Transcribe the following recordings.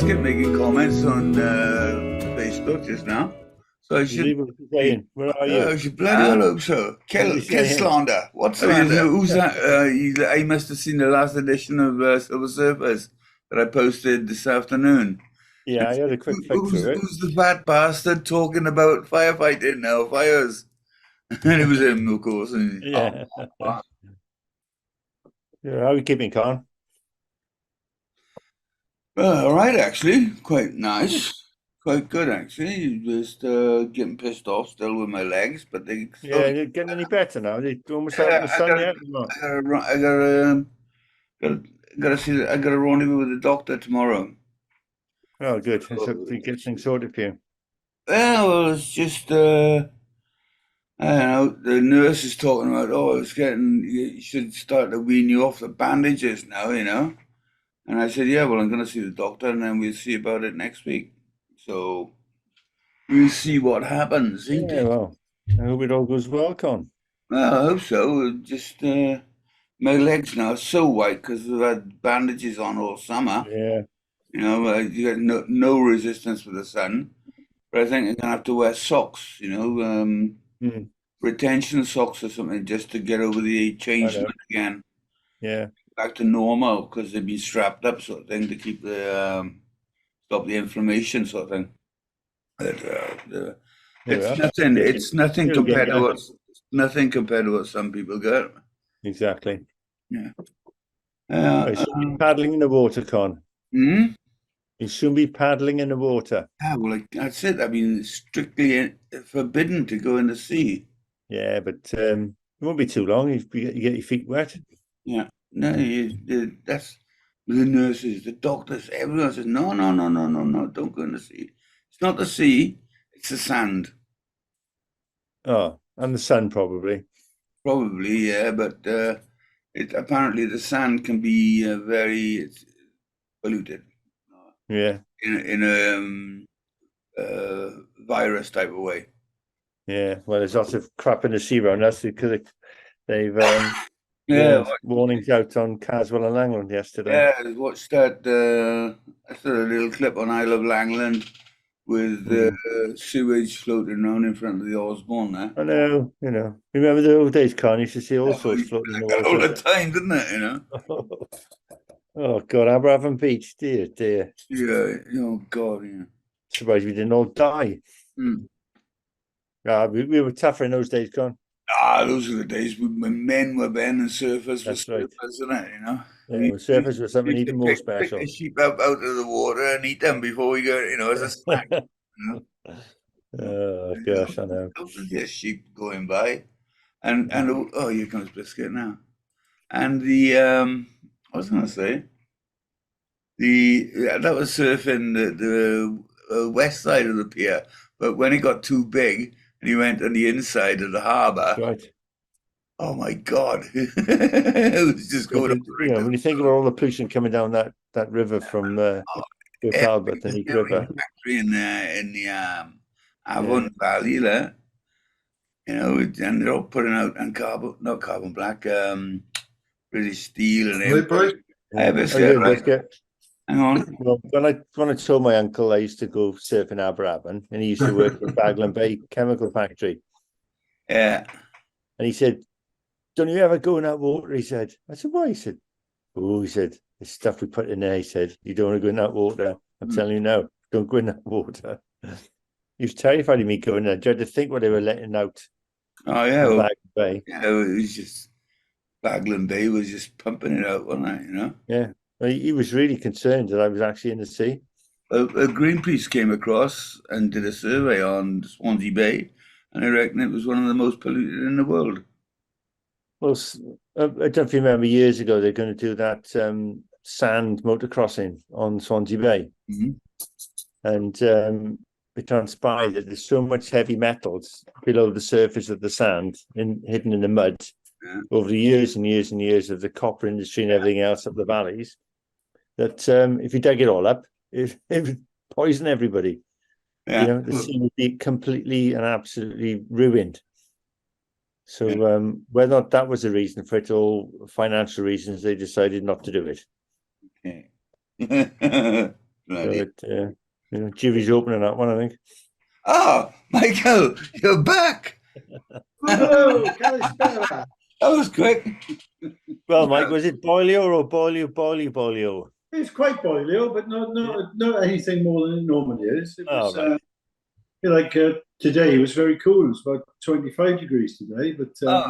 Biscuit making comments on Facebook just now. So I should, What you saying? Where are you? I should bloody well hope so. What are you Kill saying? slander. What slander? Who's that? I must have seen the last edition of Silver Surfers that I posted this afternoon. Yeah, I had a quick flick Who's through it. who's the fat bastard talking about firefighting now? Fires. And it was him, of course. And, Yeah. oh. Yeah, how are you keeping, Con? All right, actually, quite nice, quite good actually. Just getting pissed off still with my legs, but they Yeah, slowly. you're getting any better now? They almost out in the Yeah, sun yet? Or not? got to see. I got a rendezvous with the doctor tomorrow. Oh, good. Let's hope we get things sorted for you. Well, it's just I don't know. The nurse is talking about, oh, it's getting. You should start to wean you off the bandages now, you know. And I said, yeah, well, I'm going to see the doctor, and then we'll see about it next week. So we'll see what happens, ain't Yeah, it? well, I hope it all goes well, Con. Well, I hope so. Just my legs now are so white because I've had bandages on all summer. Yeah. You know, you get no resistance with the sun. But I think I'm gonna have to wear socks. You know, Mm, retention socks or something just to get over the I change know. again, Yeah. back to normal because they've been strapped up sort of thing to keep the stop the inflammation sort of thing. But, There we it's are. nothing. Get you. It's nothing You'll get compared to you. what some people get. Exactly. Yeah. Right, so you'll be paddling in the water, Con. Hmm? You'll soon be paddling in the water. Yeah, well, that's it. I mean, it's strictly forbidden to go in the sea. Yeah, but it won't be too long. You get your feet wet. Yeah. No, that's the nurses, the doctors, everyone says, no, no, no, no, no, no, don't go in the sea. It's not the sea, it's the sand. Oh, and the sun probably. Probably, yeah, but apparently the sand can be very polluted Yeah. in a virus type of way. Yeah, well, there's lots of crap in the sea around. That's because they've Yeah, warnings out on Caswell and Langland yesterday. yeah, I watched that. I saw a little clip on Isle of Langland with Mm. sewage floating around in front of the Osborne there. I know, Remember the old days, Con? You used to see all Oh, it sorts used to floating be in the like that all water. the time, didn't it? You know? Oh God, Aberafan Beach, dear, dear. Yeah. Oh God. Yeah. Surprised we didn't all die. Hmm. We were tougher in those days, Con. Ah, those are the days when men were men and surfers were That's right. surfers, isn't it? You know? Yeah, We well, surfers were something used to even more pick the special. sheep up out of the water and eat them before we go, as a snack. You know? Oh gosh, I know. Those are sheep going by, and oh, here comes Biscuit now. And I was going to say that was surfing the west side of the pier, but when it got too big and he went on the inside of the harbour, Right. oh my God, it was just Yeah, going up but, when you think about all the pollution coming down that river from Port Talbot, the Neat every River. factory in the Yeah. Avon Valley there, and they're all putting out and not carbon black, British steel and Right, everything. Bert? Hey, How you Biscuit, doing, right? Biscuit? Hang on. Well, when I told my uncle I used to go surfing Aberafan, and he used to work at Langland Bay Chemical Factory, Yeah. and he said, "Don't you ever go in that water?" He said. I said, "Why?" He said, "Oh," he said, "the stuff we put in there." He said, "You don't want to go in that water. I'm telling you now, don't go in that water." He was terrified of me going there. Tried to think what they were letting out Oh yeah. in Well, Langland Bay. yeah, it was just Bagland Bay was just pumping it out, wasn't it? Yeah, well, he was really concerned that I was actually in the sea. Greenpeace came across and did a survey on Swansea Bay, and I reckon it was one of the most polluted in the world. Well, I don't know if you remember years ago, they're going to do that sand motor crossing on Swansea Bay. Mm-hmm. And it transpired that there's so much heavy metals below the surface of the sand hidden in the mud over the years and years and years of the copper industry and everything else up the valleys, that if you dug it all up, it would poison everybody. Yeah. The sea would be completely and absolutely ruined. So whether or not that was the reason for it, or financial reasons, they decided not to do it. Okay. Bloody. jury's opening that one, I think. Oh, Michael, you're back. Hello, Conibear. That was quick. Well, Mike, was it boilio or boilio? It's quite boilio, but not anything more than it normally is. It was right. Today it was very cool. It was about 25 degrees today, but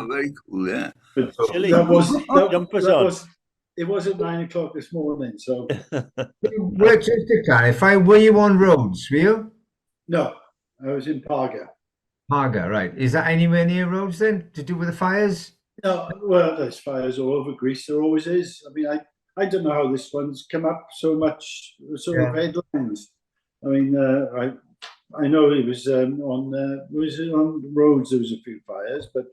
Very cool, yeah. but Chilly. that was it was at 9 o'clock this morning. So Well, just to clarify, were you on roads, were you? no, I was in Parga. Parga, right. Is that anywhere near roads then, to do with the fires? No, well, there's fires all over Greece. There always is. I mean, I don't know how this one's come up so much, sort of headlines. I mean, I know it was on roads. There was a few fires, but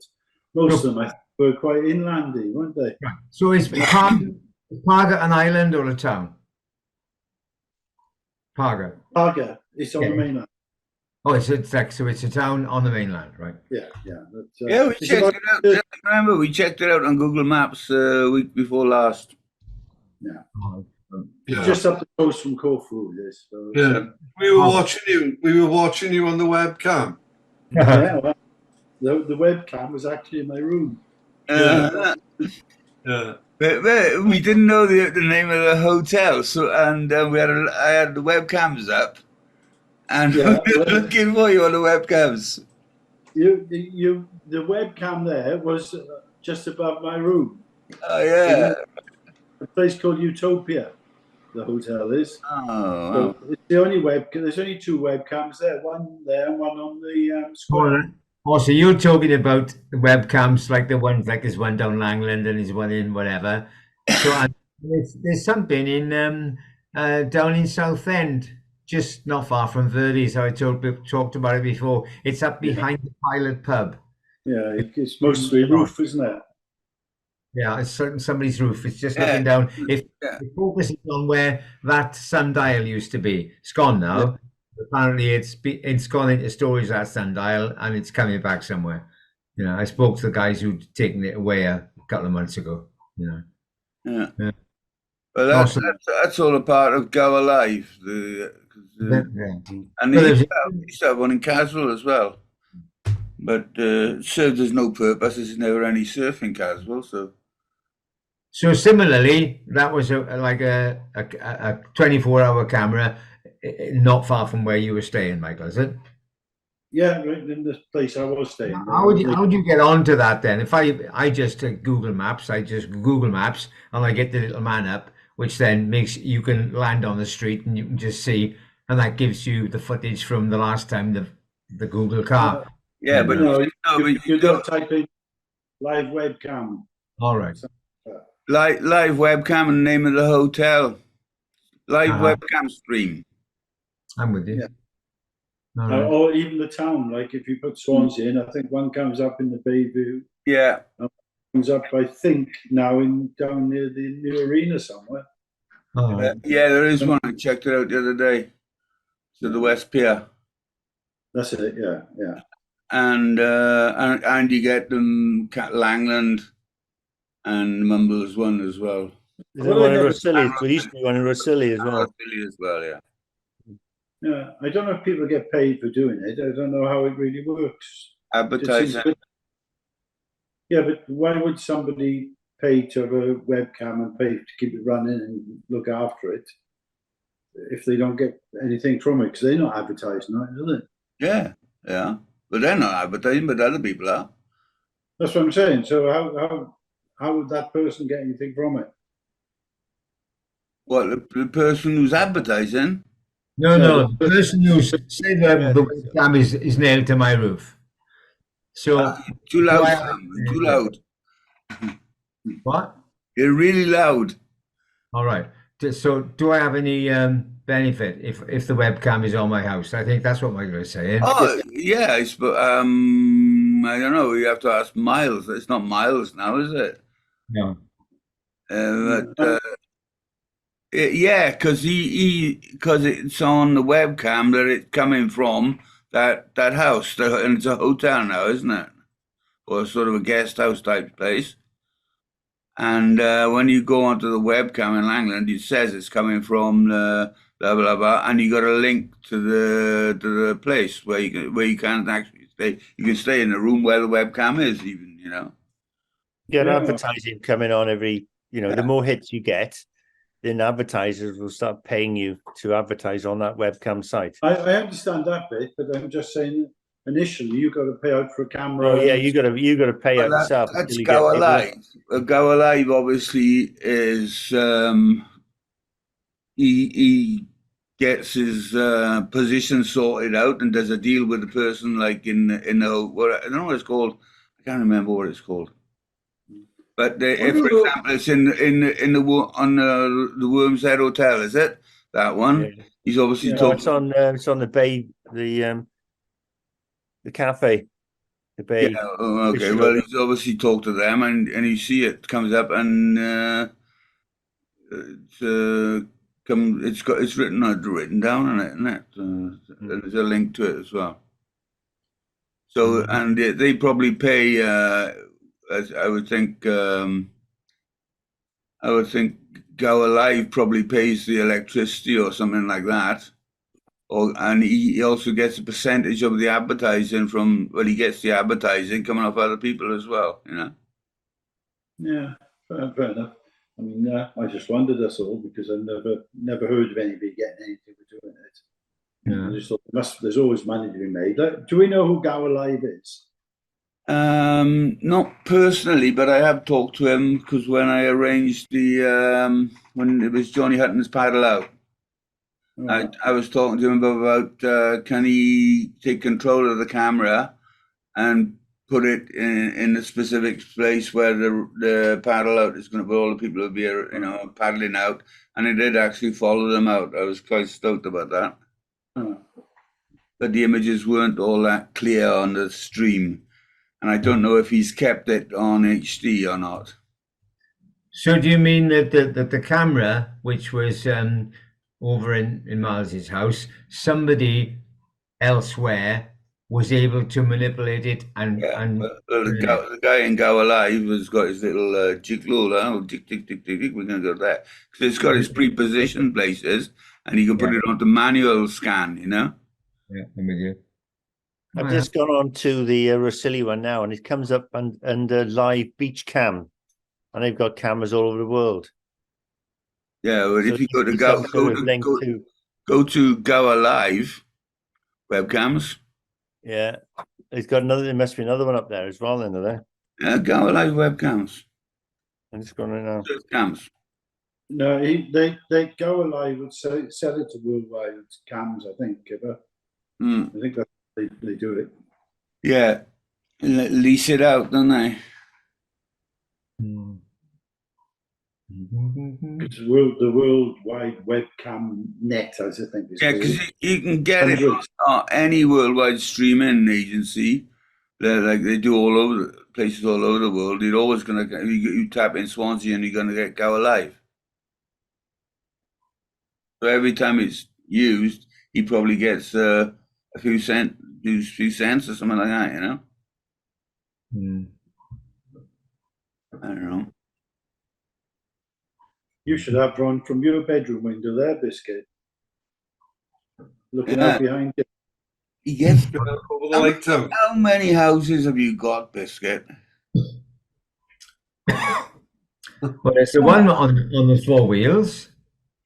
most of them were quite inlandy, weren't they? Right. So is Parga an island or a town? Parga. Parga, it's on the mainland. Oh, it's a town on the mainland, right? Yeah. Yeah, we checked it out. Remember, we checked it out on Google Maps week before last. Yeah. Yeah. Just up the coast from Corfu, yes. So Yeah, we were watching you. We were watching you on the webcam. yeah, well, the webcam was actually in my room. Yeah. But we didn't know the name of the hotel, so I had the webcams up, and Yeah, we were looking for you on the webcams. The webcam there was just above my room. Oh yeah. A place called Utopia, the hotel is. Oh. So it's the only webcam. There's only two webcams there, one there and one on the square. Oh, so you're talking about the webcams like the ones like there's one down Langland and there's one in whatever. So there's something in down in Southend, just not far from Verdi's. How I talked about it before. It's up behind the Pilot Pub. Yeah, it's mostly roof, isn't it? Yeah, it's somebody's roof. It's just looking down. If the focus is on where that sundial used to be, it's gone now. Yeah. Apparently, it's gone into storage, that sundial, and it's coming back somewhere. You know, I spoke to the guys who'd taken it away a couple of months ago. You know. Yeah. Well, that's all a part of Go Alive. And they used to have one in Caswell as well. But served as no purpose. There's never any surf in Caswell, So similarly, that was like a 24-hour camera, not far from where you were staying, Michael, is it? Yeah, right in the place I was staying. How would you get onto that then? If I just Google Maps, and I get the little man up, which then makes you can land on the street and you can just see, and that gives you the footage from the last time the Google car. Yeah, but you don't type in live webcam. All right. Live webcam and the name of the hotel. Live webcam stream. I'm with you. Yeah. Or even the town, like if you put Swansea in, I think one comes up in the Bayview. Yeah. Comes up, I think, now down near the new arena somewhere. Yeah, there is one. I checked it out the other day. To the West Pier. That's it, yeah. And you get them Langland and Mumble's one as well. There's one in Rosilly. There used to be one in Rosilly as well. Rosilly as well, yeah. Yeah, I don't know if people get paid for doing it. I don't know how it really works. Advertising. Yeah, but why would somebody pay to have a webcam and pay to keep it running and look after it if they don't get anything from it? Because they're not advertising, right, are they? Yeah. But they're not advertising, but other people are. That's what I'm saying. So how would that person get anything from it? What, the person who's advertising? No, the person who's say the webcam is nailed to my roof. So too loud, Sam. Too loud. What? You're really loud. All right. So do I have any benefit if the webcam is on my house? I think that's what Michael was saying. Oh, yes, but I don't know. You have to ask Miles. It's not Miles now, is it? No. Yeah, because because it's on the webcam that it's coming from that house, and it's a hotel now, isn't it? Or sort of a guest house type place. And when you go onto the webcam in Langland, it says it's coming from blah blah blah, and you got a link to the place where you can't actually stay. You can stay in the room where the webcam is, even, you know. Get Yeah. advertising coming on every, the more hits you get, then advertisers will start paying you to advertise on that webcam site. I understand that bit, but I'm just saying initially you got to pay out for a camera. Oh yeah, you got to pay out yourself That's until you Go get people up. Alive. Go Alive obviously is he gets his position sorted out and does a deal with the person, like in the what I don't know what it's called. I can't remember what it's called. But if, for example, it's in the Worm's Head Hotel, is it that one? Yeah. He's obviously No, talking. it's on the bay, the cafe, the bay. Yeah, okay. fishing Well, over. he's obviously talked to them, and you see it comes up, and it's written down on it, isn't it? There's a link to it as well. So, and they probably pay. As I would think. Go Alive probably pays the electricity or something like that. And he also gets a percentage of the advertising he gets the advertising coming off other people as well, you know. Yeah, fair enough. I mean, I just wondered, that's all, because I've never heard of anybody getting anything for doing it. Yeah. I just thought there's always money to be made. Do we know who Go Alive is? Not personally, but I have talked to him because when I arranged when it was Johnny Hutton's paddle out, I was talking to him about can he take control of the camera and put it in a specific place where the paddle out is going to, all the people will be, paddling out, and he did actually follow them out. I was quite stoked about that. But the images weren't all that clear on the stream. And I don't know if he's kept it on HD or not. So do you mean that the camera, which was over in Miles's house, somebody elsewhere was able to manipulate it the guy in Go Alive has got his little jiggle, tick, tick, tick, tick, tick, we're going to go there. So it's got his pre-positioned places, and you can put it onto manual scan, you know? Yeah, I'm with you. I've just gone on to the Rosilli one now, and it comes up under live beach cam, and they've got cameras all over the world. Yeah, but So if you go to go to Go Alive webcams. Yeah, it's got another. There must be another one up there as well. Then, are there? Yeah, Go Alive webcams. I'm just going right now. Cams. No, they Go Alive would sell it to worldwide cams, I think. I think that they do it. Yeah, lease it out, don't they? It's the worldwide webcam net, as I think. Yeah, because you can get it on any worldwide streaming agency. Like they do all over places all over the world. You're always gonna you tap in Swansea and you're gonna get Go Alive. So every time it's used, he probably gets a few cents or something like that, you know. I don't know. You should have one from your bedroom window there, Biscuit. Looking out behind you. He gets How many houses have you got, Biscuit? Well, it's the one on the 4 wheels.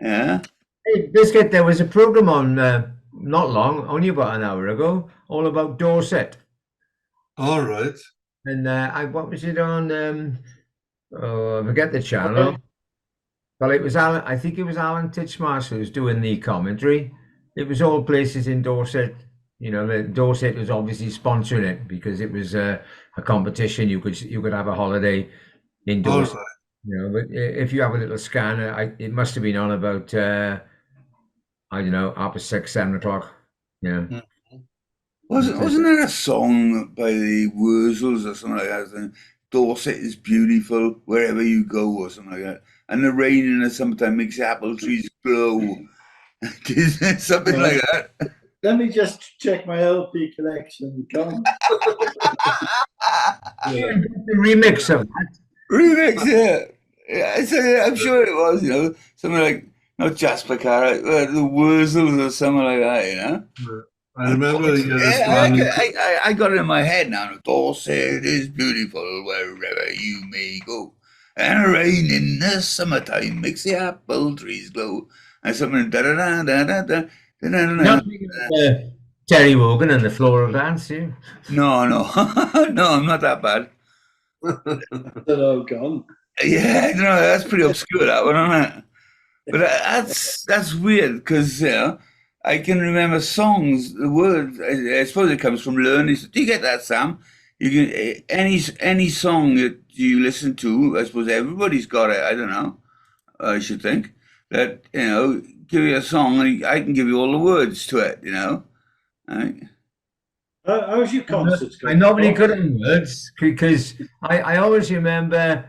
Yeah. Hey, Biscuit, there was a program on not long, only about an hour ago, all about Dorset. All right. And what was it on? I forget the channel. Well, it was Alan. I think it was Alan Titchmarsh who was doing the commentary. It was all places in Dorset. You know, Dorset was obviously sponsoring it because it was a competition. You could have a holiday in Dorset. Right. You know, but if you have a little scanner, it must have been on about I don't know, after 6, 7 o'clock. Yeah. Wasn't there a song by the Wurzels or something like that? Dorset is beautiful wherever you go, or something like that. And the rain in the summertime makes apple trees grow. Something like that. Let me just check my LP collection. Come. The remix of that. Remix, yeah. I'm sure it was, you know, something like not Jasper Carrot, the Wurzels or something like that, you know. I remember this Yeah, one. I got it in my head now. Dorset is beautiful wherever you may go. And a rain in the summertime makes the apple trees glow. And something da da da da da da da da da. Not thinking of Terry Wogan and the floral dance, you. No, no, no, I'm not that bad. Hello, gone. Yeah, no, that's pretty obscure, that one, isn't it? But that's weird because I can remember songs. The words, I suppose it comes from learning. Do you get that, Sam? You can any song that you listen to. I suppose everybody's got it. I don't know. I should think that give you a song and I can give you all the words to it. Right? How's your concerts going? I'm not really good at words because I always remember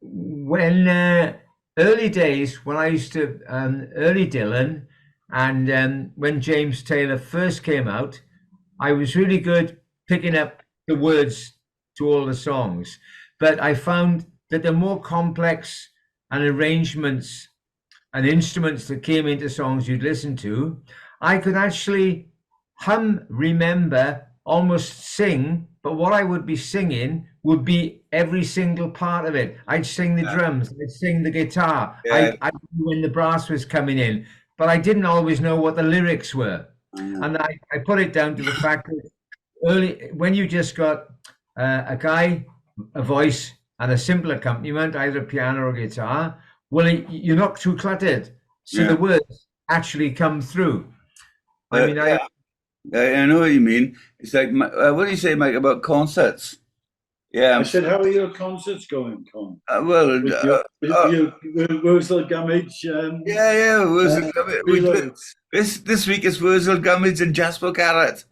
when early days when I used to early Dylan and when James Taylor first came out, I was really good picking up the words to all the songs. But I found that the more complex and arrangements and instruments that came into songs you'd listen to, I could actually remember, almost sing, but what I would be singing would be every single part of it. I'd sing the drums, I'd sing the guitar, Yeah. I knew when the brass was coming in, but I didn't always know what the lyrics were. And I put it down to the fact that when you just got a guy, a voice, and a simple accompaniment, either piano or guitar, well, you're not too cluttered. So the words actually come through. I mean, I know what you mean. It's like, what do you say, Mike, about concerts? Yeah. I said, how are your concerts going, Con? Well, Wurzel Gummidge. yeah, Wurzel Gummidge. This week is Wurzel Gummidge and Jasper Carrot.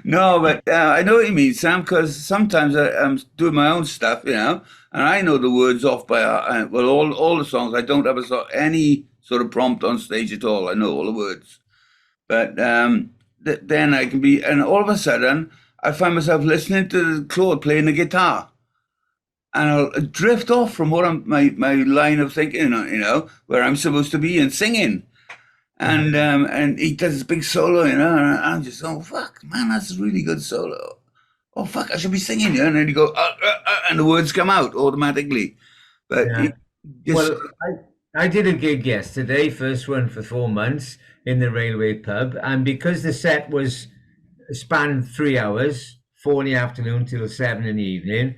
No, but I know what you mean, Sam, because sometimes I'm doing my own stuff, and I know the words off by heart. Well, all the songs, I don't have any sort of prompt on stage at all. I know all the words. But then I can be, and all of a sudden, I find myself listening to Claude playing the guitar. And I'll drift off from what my line of thinking, where I'm supposed to be and singing. And he does this big solo, and I'm just, oh, fuck, man, that's a really good solo. Oh, fuck, I should be singing, and then you go, and the words come out automatically. But well, I did a gig yesterday, first one for 4 months in the Railway Pub, and because the set was spanned 3 hours, 4 in the afternoon till 7 in the evening,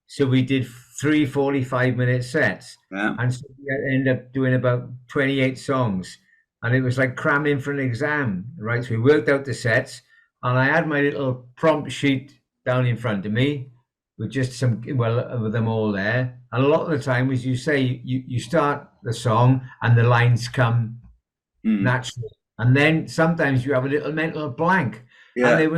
so we did 3 45-minute sets, and so we ended up doing about 28 songs. And it was like cramming for an exam, right? So we worked out the sets, and I had my little prompt sheet down in front of me with just with them all there. And a lot of the time, as you say, you start the song and the lines come naturally, and then sometimes you have a little mental blank. And it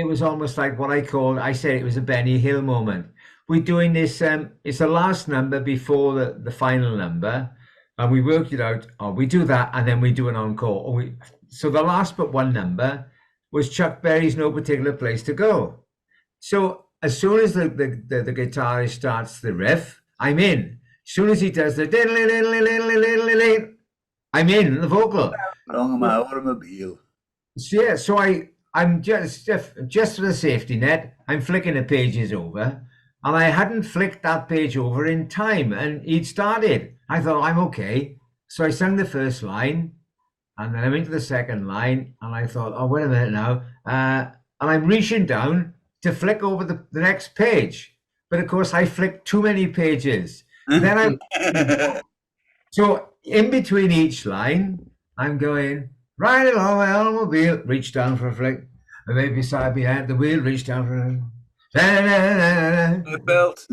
was almost like what I said it was a Benny Hill moment. We're doing this. It's the last number before the final number. And we worked it out, we do that, and then we do an encore. So the last but one number was Chuck Berry's No Particular Place to Go. So as soon as the guitarist starts the riff, I'm in. As soon as he does the I'm in the vocal. Along in my automobile. Yeah, so I'm just for the safety net, I'm flicking the pages over. And I hadn't flicked that page over in time, and he'd started. I thought, I'm okay. So I sang the first line, and then I'm into the second line, and I thought, oh, wait a minute now. And I'm reaching down to flick over the next page. But of course, I flicked too many pages. So in between each line, I'm going, right along my automobile, reach down for a flick. And maybe side behind the wheel, reach down for a The belt.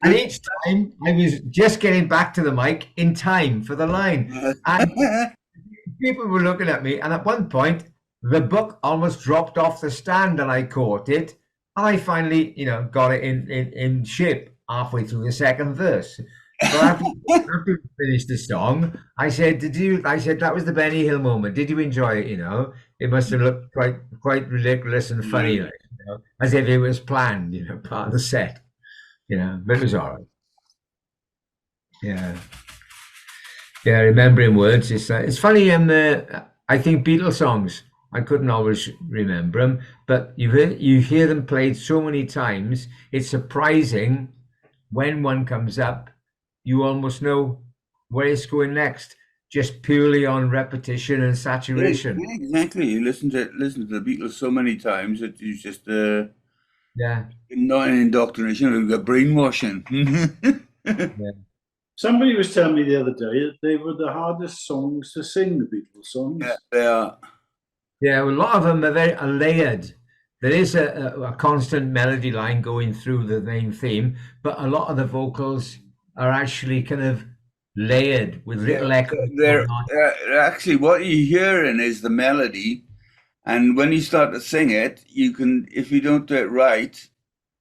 And each time I was just getting back to the mic in time for the line. And people were looking at me. And at one point, the book almost dropped off the stand and I caught it. And I finally, got it in shape halfway through the second verse. So after we finished the song, I said, that was the Benny Hill moment. Did you enjoy it? It must have looked quite ridiculous and funny, as if it was planned, part of the set. But it was all right. Yeah. Yeah, remembering words. It's funny. I think Beatles songs. I couldn't always remember them, but you hear them played so many times. It's surprising when one comes up, you almost know where it's going next, just purely on repetition and Yeah, saturation. exactly. You listen to the Beatles so many times that you just Yeah, not an indoctrination, we've got brainwashing. yeah, Somebody was telling me the other day that they were the hardest songs to sing, the Beatles Yeah, songs. they are. yeah. Well, a lot of them are layered. There is a constant melody line going through the main theme, but a lot of the vocals are actually kind of layered with Yeah, little echoes they're going on. actually what you're hearing is the melody, and when you start to sing it, you can, if you don't do it right,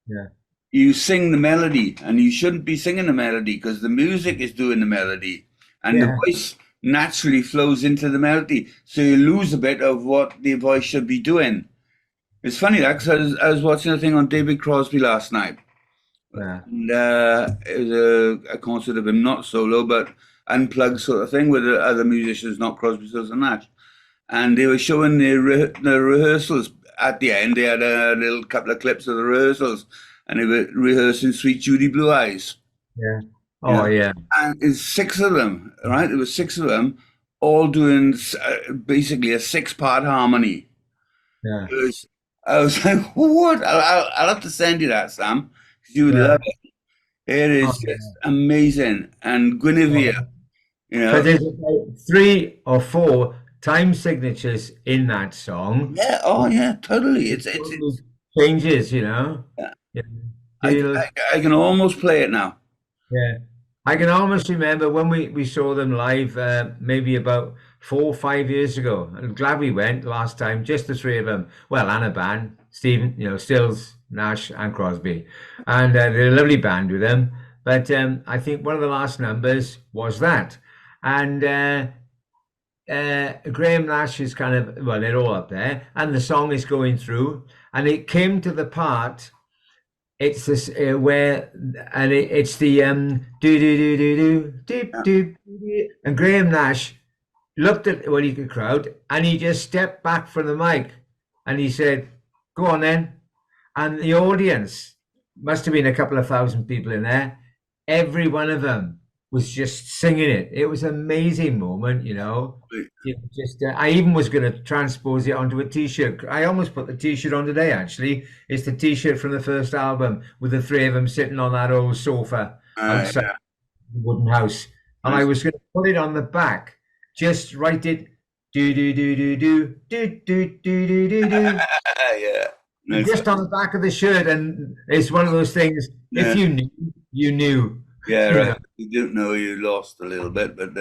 Yeah, you sing the melody, and you shouldn't be singing the melody because the music is doing the melody, and the yeah, voice naturally flows into the melody, so you lose a bit of what the voice should be doing. It's funny that 'cause I was watching a thing on David Crosby last night. yeah, And it was a concert of him, not solo, but unplugged sort of thing with the other musicians, not Crosby, Stills and Nash. And they were showing the rehearsals at the end. They had a little couple of clips of the rehearsals, and they were rehearsing "Sweet Judy Blue Eyes." yeah. You Oh, know, yeah, and it's six of them, right? There were six of them, all doing basically a six-part harmony. yeah, It was, I was like, what? I'll have to send you that, Sam, 'cause you would yeah. love it. It Oh, is just amazing. And Guinevere, yeah. you Because know, there's about 3 or 4 time signatures in that song. yeah, oh yeah, totally. It totally changes, you know. Yeah, Yeah. I, Feel, I can almost play it now. yeah. I can almost remember when we saw them live, maybe about 4 or 5 years ago. I'm glad we went last time, just the three of them. Well, and a band, Stephen, Stills, Nash, and Crosby, and they're a lovely band with them. But I think one of the last numbers was that, and Graham Nash is kind of, well, they're all up there, and the song is going through, and it came to the part. It's this where, and it's the do do do do do do Yeah, do do, and Graham Nash looked at the crowd, and he just stepped back from the mic, and he said, "Go on then," and the audience must have been a couple of thousand people in there. Every one of them was just singing it. It was an amazing moment, you know. Just I even was going to transpose it onto a T-shirt. I almost put the T-shirt on today. Actually, it's the T-shirt from the first album with the three of them sitting on that old sofa outside yeah. the wooden house, and I Nice. was going to put it on the back. Just write it do do do do do do do do do do do. Yeah, nice. Just on the back of the shirt, and it's one of those things. If Yeah, you knew, you knew. yeah, You right. know. If you don't know, you lost a little bit, but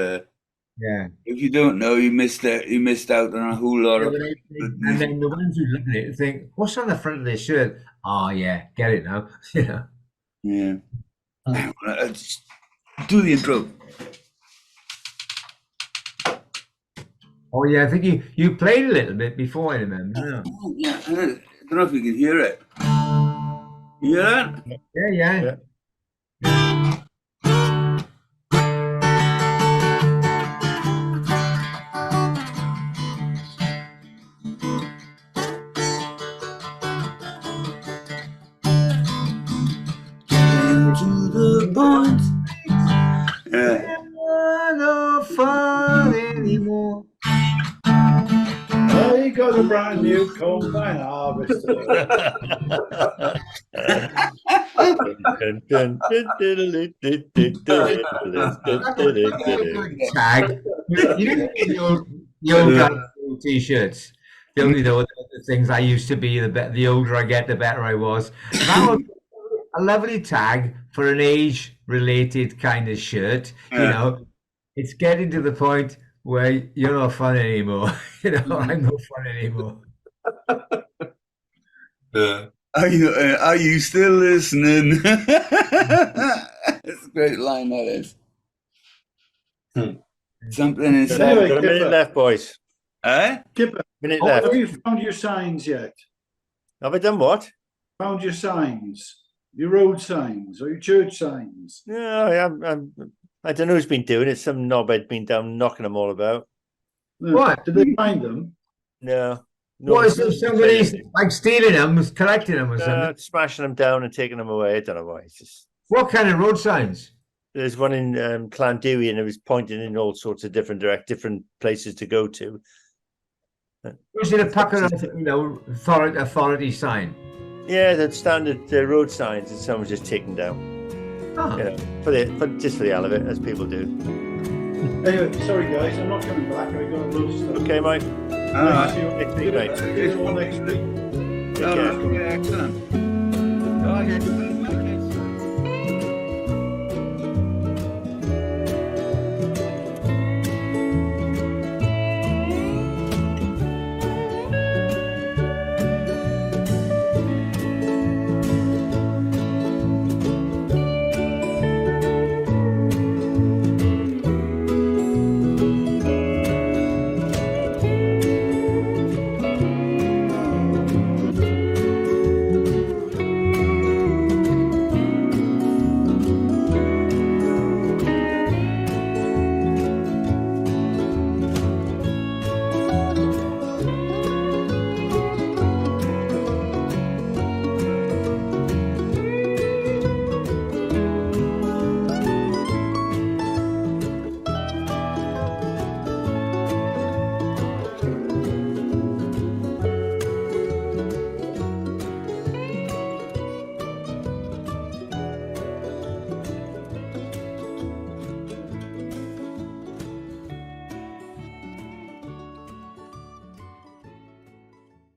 Yeah. if you don't know, you missed it. You missed out on a whole lot Yeah, of but good and music. then the ones who look at it think, "What's on the front of this shirt?" Oh yeah, get it now. You know. Yeah. Just do the intro. Oh yeah, I think you played a little bit before. I remember. Yeah. Oh, yeah, I don't know if you can hear it. You hear that? Yeah. Yeah. Yeah. To the point. Yeah. No fun anymore. I got a brand new combine harvester. Dun, dun, dun, dun, dun, dun, dun. Tag. You know the old guy T-shirts. Filthy though, the things I used to be. The older I get, the better I was. That was a lovely tag for an age-related kind of shirt. You Yeah. know, it's getting to the point where you're not fun anymore. You know, I'm not fun anymore. Are you still listening? It's a great line, that is. Something inside. Anyway, Got a minute Kipper. left, boys. Eh? Kipper, Minute Oh, left. have you found your signs yet? Have I done what? Found your signs? Your road signs or your church signs? No, I'm I don't know who's been doing it. Some knobhead been down knocking them all about. What? Did they find them? No. What is it? Somebody's like stealing them, collecting them or something? Smashing them down and taking them away. I don't know why. It's just. What kind of road signs? There's one in Llanddewi, and it was pointing in all sorts of different places to go to. Was it a pucker of, authority sign? Yeah, the standard road signs, and someone's just taken down. Oh. You know, just for the hell of it, as people do. Anyway, sorry guys, I'm not coming back. I got a load of stuff. Okay, Mike. Nice to see you. Next week, mate. See you all next week. Take care. Excellent.